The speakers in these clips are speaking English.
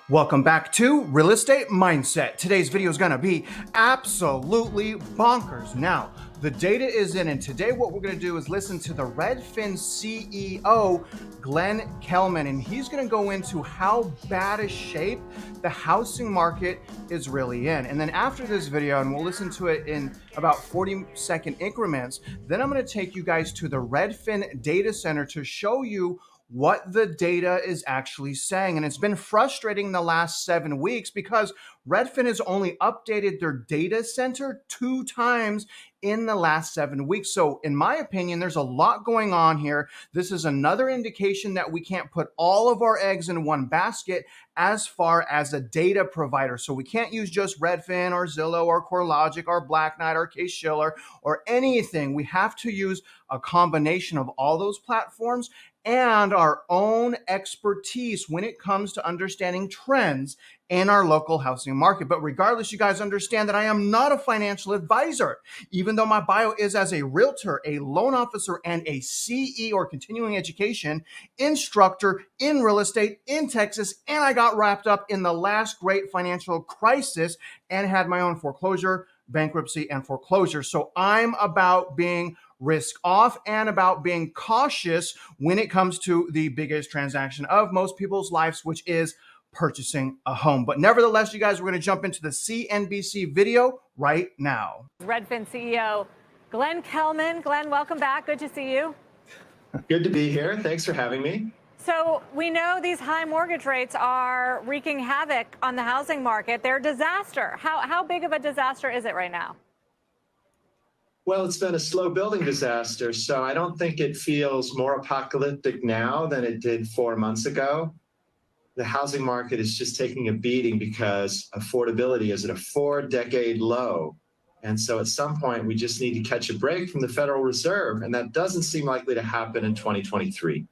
Welcome back to Real Estate Mindset. Today's video is going to be absolutely bonkers. Now, the data is in, and today what we're going to do is listen to the Redfin CEO, Glenn Kelman, and he's going to go into how bad a shape the housing market is really in. And then after this video, and we'll listen to it in about 40-second increments, then I'm going to take you guys to the Redfin data center to show you what the data is actually saying. And it's been frustrating the last 7 weeks because Redfin has only updated their data center 2 times in the last 7 weeks. So in my opinion, there's a lot going on here. This is another indication that we can't put all of our eggs in one basket as far as a data provider. So we can't use just Redfin or Zillow or CoreLogic or Black Knight or Case-Shiller or anything. We have to use a combination of all those platforms and our own expertise when it comes to understanding trends in our local housing market. But regardless, you guys understand that I am not a financial advisor, even though my bio is as a realtor, a loan officer, and a CE or continuing education instructor in real estate in Texas. And I got wrapped up in the last great financial crisis and had my own foreclosure, bankruptcy, and foreclosure. So I'm about being risk off and about being cautious when it comes to the biggest transaction of most people's lives, which is purchasing a home. But nevertheless, you guys, we're going to jump into the CNBC video right now. Redfin CEO Glenn Kelman. Glenn, welcome back. Good to see you. Good to be here. Thanks for having me. So we know these high mortgage rates are wreaking havoc on the housing market. They're a disaster. How big of a disaster is it right now? Well, it's been a slow building disaster, so I don't think it feels more apocalyptic now than it did 4 months ago. The housing market is just taking a beating because affordability is at a 4-decade low. And so at some point, we just need to catch a break from the Federal Reserve, and that doesn't seem likely to happen in 2023.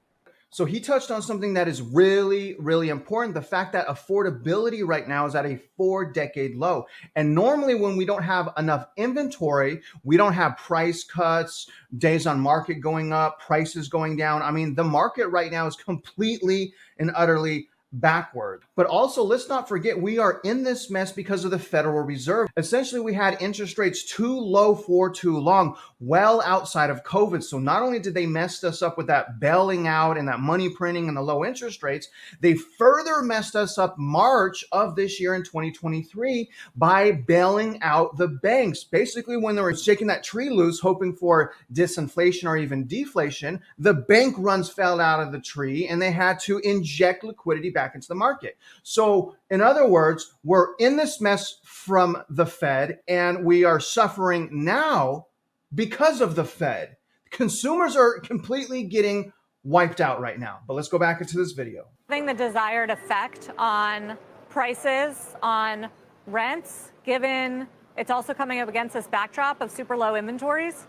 So he touched on something that is really, really important. The fact that affordability right now is at a 4-decade low. And normally when we don't have enough inventory, we don't have price cuts, days on market going up, prices going down. I mean, the market right now is completely and utterly backward. But also, let's not forget, we are in this mess because of the Federal Reserve. Essentially, we had interest rates too low for too long, well outside of COVID. So not only did they mess us up with that bailing out and that money printing and the low interest rates, they further messed us up March of this year in 2023 by bailing out the banks. Basically, when they were shaking that tree loose, hoping for disinflation or even deflation, the bank runs fell out of the tree and they had to inject liquidity back into the market. So in other words, we're in this mess from the Fed and we are suffering now because of the Fed. Consumers are completely getting wiped out right now. But let's go back into this video. Having the desired effect on prices, on rents, given it's also coming up against this backdrop of super low inventories?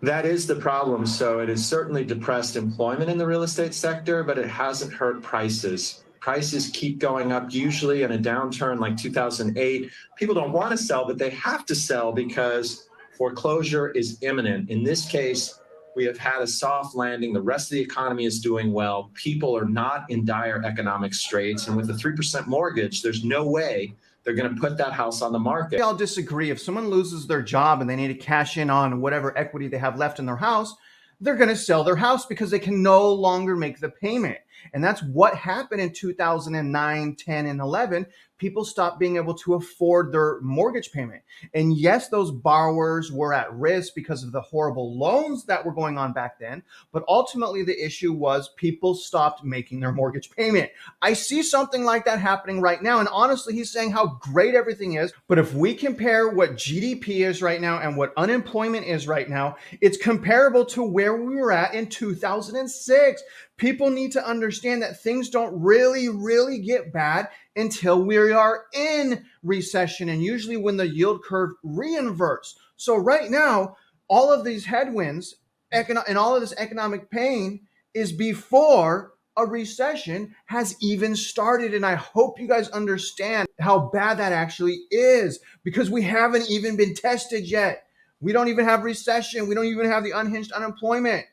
That is the problem. So it has certainly depressed employment in the real estate sector, but it hasn't hurt prices. Prices keep going up. Usually in a downturn like 2008, people don't want to sell, but they have to sell because foreclosure is imminent. In this case, we have had a soft landing. The rest of the economy is doing well. People are not in dire economic straits. And with a 3% mortgage, there's no way they're going to put that house on the market. I'll disagree. If someone loses their job and they need to cash in on whatever equity they have left in their house, they're going to sell their house because they can no longer make the payment. And that's what happened in 2009, 10, and 11. People stopped being able to afford their mortgage payment. And yes, those borrowers were at risk because of the horrible loans that were going on back then. But ultimately, the issue was people stopped making their mortgage payment. I see something like that happening right now. And honestly, he's saying how great everything is. But if we compare what GDP is right now and what unemployment is right now, it's comparable to where we were at in 2006. People need to understand that things don't really get bad until we are in recession, and usually when the yield curve reinverts. So right now, all of these headwinds and all of this economic pain is before a recession has even started. And I hope you guys understand how bad that actually is, because we haven't even been tested yet. We don't even have recession. We don't even have the unhinged unemployment.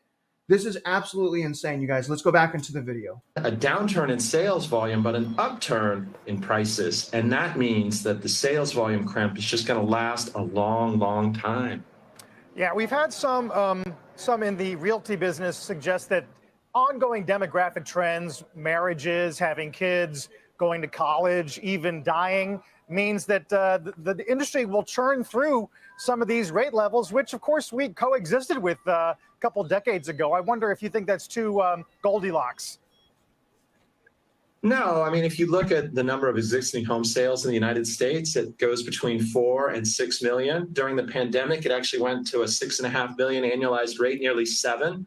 This is absolutely insane, you guys. Let's go back into the video. A downturn in sales volume, but an upturn in prices. And that means that the sales volume crimp is just going to last a long, long time. Yeah, we've had some in the realty business suggest that ongoing demographic trends, marriages, having kids, going to college, even dying, means that the industry will churn through some of these rate levels, which of course we coexisted with a couple decades ago. I wonder if you think that's too Goldilocks. No, I mean, if you look at the number of existing home sales in the United States, it goes between 4 and 6 million. During the pandemic, it actually went to a 6.5 million annualized rate, nearly 7,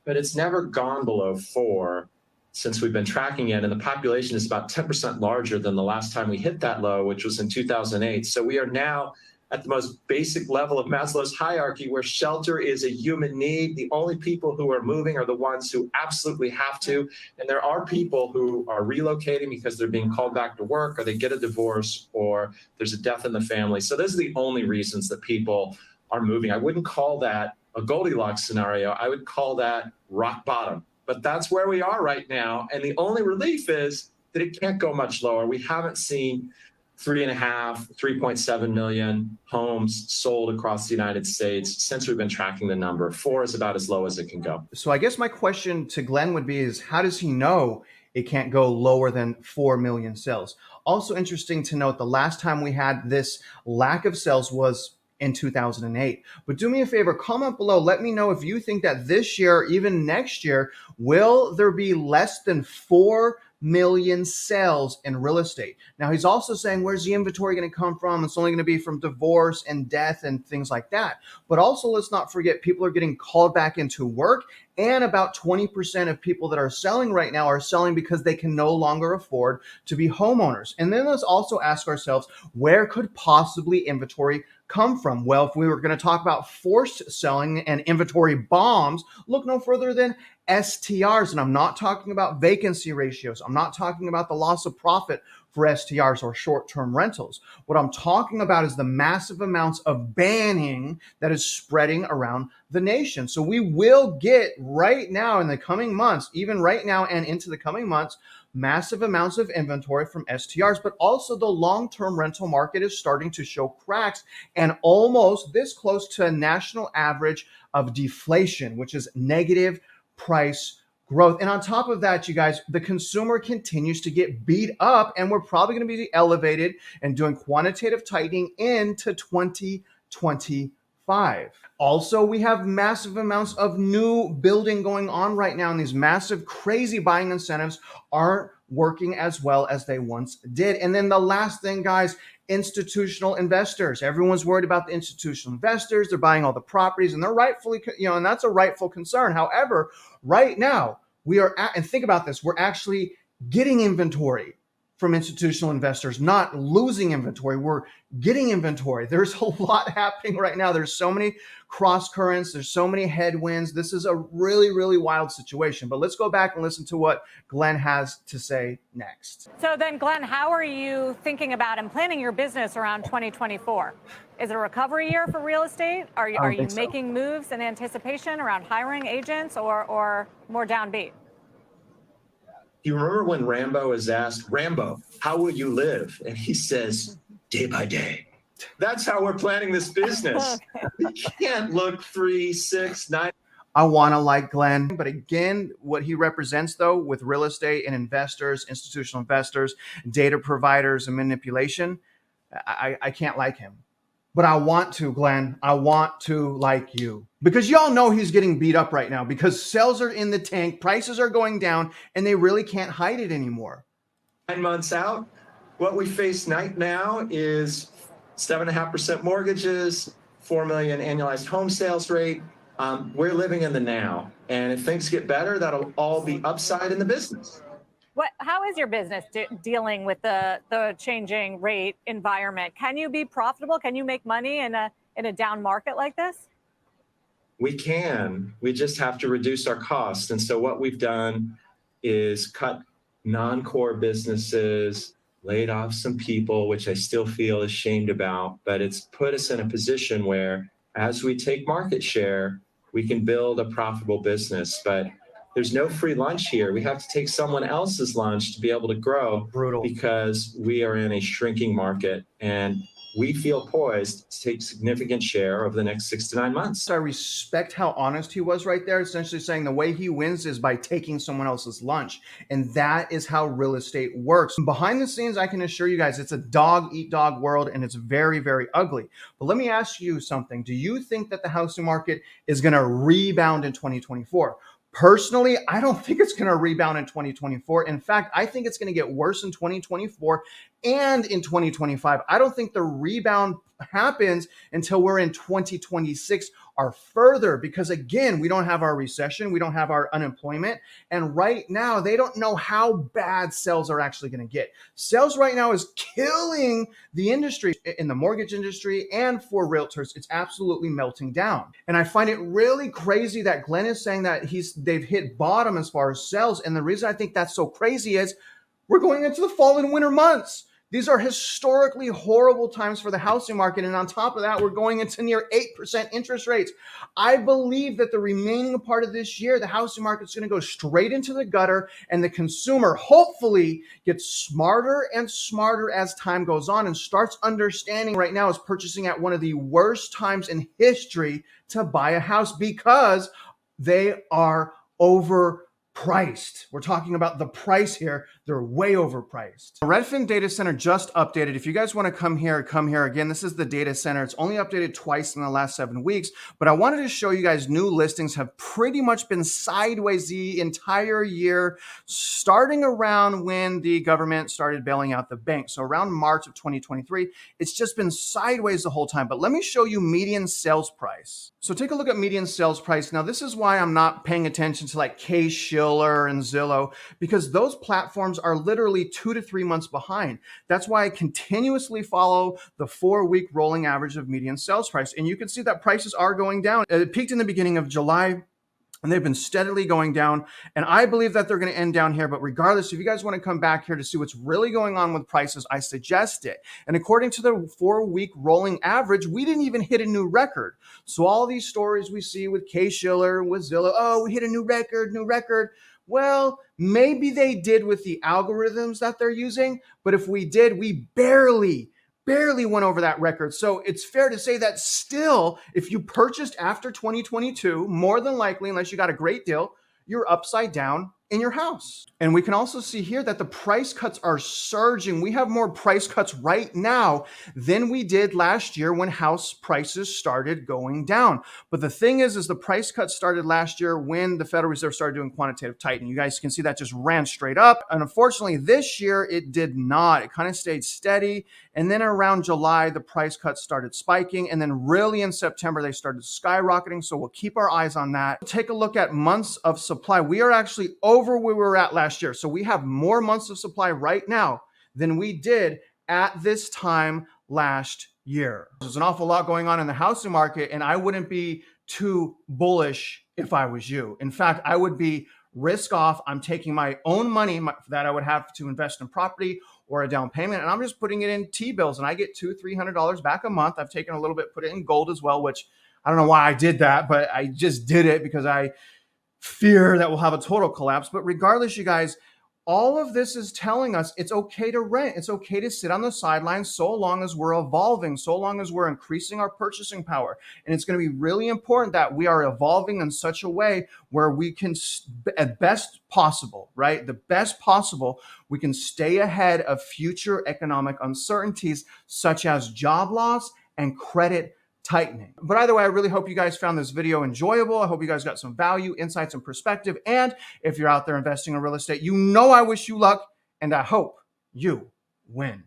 but it's never gone below 4 since we've been tracking it. And the population is about 10% larger than the last time we hit that low, which was in 2008. So we are now at the most basic level of Maslow's hierarchy, where shelter is a human need. The only people who are moving are the ones who absolutely have to. And there are people who are relocating because they're being called back to work, or they get a divorce, or there's a death in the family. So those are the only reasons that people are moving. I wouldn't call that a Goldilocks scenario. I would call that rock bottom. But that's where we are right now. And the only relief is that it can't go much lower. We haven't seen 3.7 million homes sold across the United States since we've been tracking the number. 4 is about as low as it can go. So I guess my question to Glenn would be is, how does he know it can't go lower than 4 million sales? Also interesting to note, the last time we had this lack of sales was in 2008. But do me a favor, comment below. Let me know if you think that this year, even next year, will there be less than 4 million sales in real estate? Now, he's also saying, where's the inventory going to come from? It's only going to be from divorce and death and things like that. But also, let's not forget, people are getting called back into work, and about 20% of people that are selling right now are selling because they can no longer afford to be homeowners. And then let's also ask ourselves, where could possibly inventory come from? Well, if we were going to talk about forced selling and inventory bombs, look no further than STRs. And I'm not talking about vacancy ratios. I'm not talking about the loss of profit for STRs or short-term rentals. What I'm talking about is the massive amounts of banning that is spreading around the nation. So we will get right now in the coming months, even right now and into the coming months, massive amounts of inventory from STRs, but also the long-term rental market is starting to show cracks and almost this close to a national average of deflation, which is negative price growth. And on top of that, you guys, the consumer continues to get beat up, and we're probably going to be elevated and doing quantitative tightening into 2025. Also, we have massive amounts of new building going on right now, and these massive, crazy buying incentives aren't working as well as they once did. And then the last thing, guys, institutional investors. Everyone's worried about the institutional investors. They're buying all the properties, and they're rightfully, and that's a rightful concern. However, right now, and think about this, we're actually getting inventory from institutional investors, not losing inventory. We're getting inventory. There's a lot happening right now. There's so many cross currents. There's so many headwinds. This is a really, really wild situation. But let's go back and listen to what Glenn has to say next. So then, Glenn, how are you thinking about and planning your business around 2024? Is it a recovery year for real estate? Are you making moves in anticipation around hiring agents or more downbeat? You remember when Rambo is asked, Rambo, how will you live? And he says, day by day. That's how we're planning this business. We can't look 3, 6, 9. I want to like Glenn, but again, what he represents though with real estate and investors, institutional investors, data providers and manipulation, I can't like him. But I want to, Glenn. I want to like you. Because y'all know he's getting beat up right now because sales are in the tank, prices are going down, and they really can't hide it anymore. 9 months out, what we face right now is 7.5% mortgages, 4 million annualized home sales rate. We're living in the now. And if things get better, that'll all be upside in the business. How is your business dealing with the changing rate environment? Can you be profitable? Can you make money in a down market like this? We can. We just have to reduce our costs. And so what we've done is cut non-core businesses, laid off some people, which I still feel ashamed about, but it's put us in a position where as we take market share, we can build a profitable business. But there's no free lunch here. We have to take someone else's lunch to be able to grow. Brutal. Because we are in a shrinking market, and we feel poised to take significant share over the next 6 to 9 months. I respect how honest he was right there, essentially saying the way he wins is by taking someone else's lunch. And that is how real estate works. Behind the scenes, I can assure you guys, it's a dog eat dog world, and it's very, very ugly. But let me ask you something. Do you think that the housing market is going to rebound in 2024? Personally, I don't think it's going to rebound in 2024. In fact, I think it's going to get worse in 2024 and in 2025. I don't think the rebound happens until we're in 2026 or further, because again, we don't have our recession, we don't have our unemployment, and right now they don't know how bad sales are actually going to get. Sales right now is killing the industry, in the mortgage industry and for realtors. It's absolutely melting down. And I find it really crazy that Glenn is saying that they've hit bottom as far as sales. And the reason I think that's so crazy is we're going into the fall and winter months. These are historically horrible times for the housing market. And on top of that, we're going into near 8% interest rates. I believe that the remaining part of this year, the housing market's going to go straight into the gutter, and the consumer hopefully gets smarter and smarter as time goes on and starts understanding right now is purchasing at one of the worst times in history to buy a house because they are overpriced. We're talking about the price here. They're way overpriced. The Redfin data center just updated. If you guys want to come here again. This is the data center. It's only updated twice in the last 7 weeks, but I wanted to show you guys new listings have pretty much been sideways the entire year, starting around when the government started bailing out the banks. So around March of 2023, it's just been sideways the whole time. But let me show you median sales price. So take a look at median sales price. Now, this is why I'm not paying attention to like Case-Shiller and Zillow, because those platforms are literally 2 to 3 months behind. That's why I continuously follow the 4-week rolling average of median sales price. And you can see that prices are going down. It peaked in the beginning of July, and they've been steadily going down. And I believe that they're going to end down here. But regardless, if you guys want to come back here to see what's really going on with prices, I suggest it. And according to the 4-week rolling average, we didn't even hit a new record. So all these stories we see with Case-Shiller, with Zillow, oh, we hit a new record, new record. Well, maybe they did with the algorithms that they're using. But if we did, we barely went over that record. So it's fair to say that still, if you purchased after 2022, more than likely, unless you got a great deal, you're upside down in your house. And we can also see here that the price cuts are surging. We have more price cuts right now than we did last year when house prices started going down. But the thing is the price cuts started last year when the Federal Reserve started doing quantitative tightening. You guys can see that just ran straight up. And unfortunately, this year it did not. It kind of stayed steady. And then around July, the price cuts started spiking. And then really in September, they started skyrocketing. So we'll keep our eyes on that. Take a look at months of supply. We are actually over where we were at last year. So we have more months of supply right now than we did at this time last year. There's an awful lot going on in the housing market, and I wouldn't be too bullish if I was you. In fact, I would be risk off. I'm taking my own money that I would have to invest in property or a down payment, and I'm just putting it in T-bills, and I get $200-300 back a month. I've taken a little bit, put it in gold as well, which I don't know why I did that, but I just did it because I fear that we'll have a total collapse. But regardless, you guys, all of this is telling us it's okay to rent. It's okay to sit on the sidelines so long as we're evolving, so long as we're increasing our purchasing power. And it's going to be really important that we are evolving in such a way where we can, at best possible, right? The best possible, we can stay ahead of future economic uncertainties such as job loss and credit tightening. But either way, I really hope you guys found this video enjoyable. I hope you guys got some value, insights, and perspective. And if you're out there investing in real estate, you know I wish you luck, and I hope you win.